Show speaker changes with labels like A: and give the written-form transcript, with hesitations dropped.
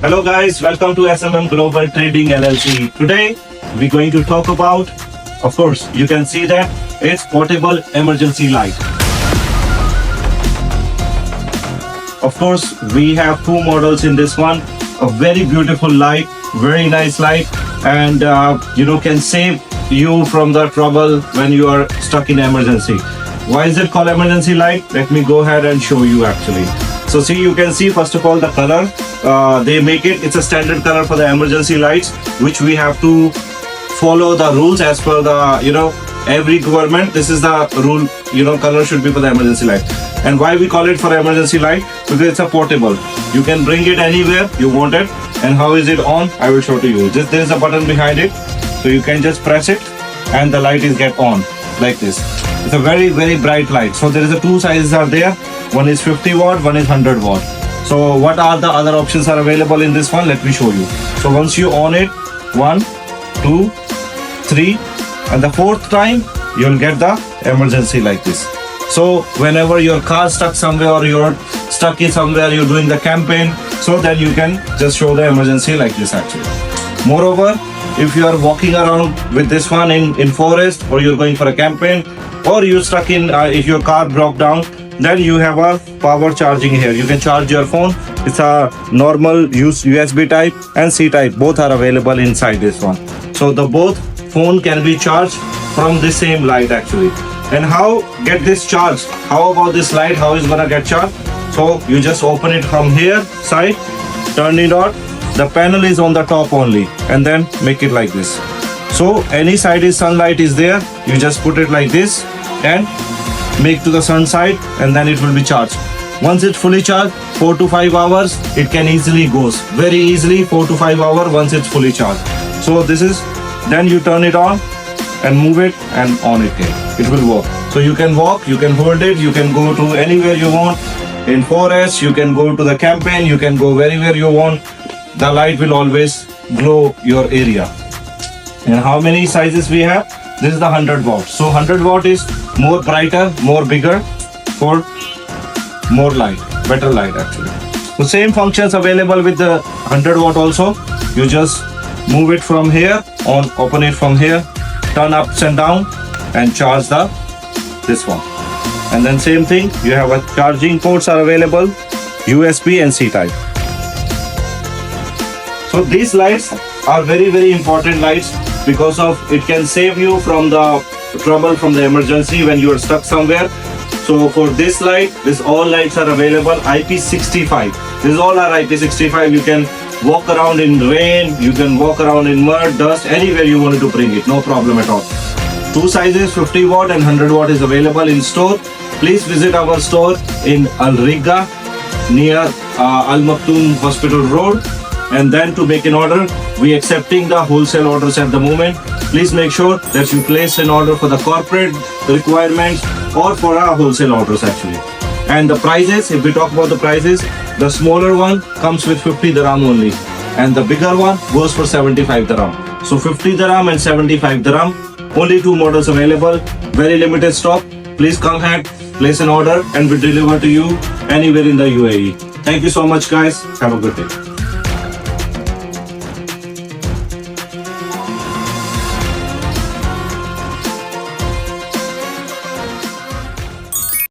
A: Hello guys, welcome to SMM Global Trading LLC. Today we're going to talk about, of course, you can see that it's portable emergency light. Of course, we have two models in this one. A very beautiful light, very nice light, and can save you from the trouble when you are stuck in emergency. Why is it called emergency light? Let me go ahead and show you actually. So see, you can see first of all the color. They make it's a standard color for the emergency lights, which we have to follow the rules as per the every government. This is the rule, color should be for the emergency light. And why we call it for emergency light? Because it's a portable. You can bring it anywhere you want it. And how is it on? I will show to you. Just there is a button behind it, so you can just press it and the light is get on like this. It's a very bright light. So there is a two sizes are there. One is 50 watt, one is 100 watt. So what are the other options are available in this one? Let me show you. So once you on it, 1, 2, 3, and the fourth time you'll get the emergency like this. So whenever your car stuck somewhere or you're stuck in somewhere, you're doing the campaign, so then you can just show the emergency like this actually. Moreover, if you are walking around with this one in forest, or you're going for a campaign, or you're stuck in if your car broke down, then you have a power charging here. You can charge your phone. It's a normal USB type and C type. Both are available inside this one. So the both phone can be charged from the same light actually. And how get this charged? How about this light? How is gonna get charged? So you just open it from here side, turn it on. The panel is on the top only, and then make it like this. So any side is sunlight is there. You just put it like this and make to the sun side, and then it will be charged. Once it's fully charged, 4 to 5 hours, it can easily goes very easily 4 to 5 hours once it's fully charged. So this is, then you turn it on and move it and on it again. It will work. So you can walk, you can hold it, you can go to anywhere you want. In forest, you can go to the campaign, you can go wherever you want. The light will always glow your area. And how many sizes we have? This is the 100 watt. So 100 watt is more brighter, more bigger, for more light, better light actually. The same functions available with the 100 watt also. You just move it from here on, open it from here, turn ups and down, and charge this one. And then same thing, you have a charging ports are available, USB and C type. So these lights are very important lights, because of it can save you from the trouble, from the emergency when you are stuck somewhere. So for this light, all lights are available IP65. These all are IP65. You can walk around in rain, you can walk around in mud, dust, anywhere you wanted to bring it, no problem at all. Two sizes, 50 watt and 100 watt is available in store. Please visit our store in Al Rigga near Al Maktoum Hospital Road. And then to make an order, we accepting the wholesale orders at the moment. Please make sure that you place an order for the corporate requirements or for our wholesale orders actually. And the prices, if we talk about the prices, the smaller one comes with 50 dirham only, and the bigger one goes for 75 dirham. So 50 dirham and 75 dirham, only two models available, very limited stock. Please come ahead, place an order, and we deliver to you anywhere in the UAE. Thank you so much guys. Have a good day.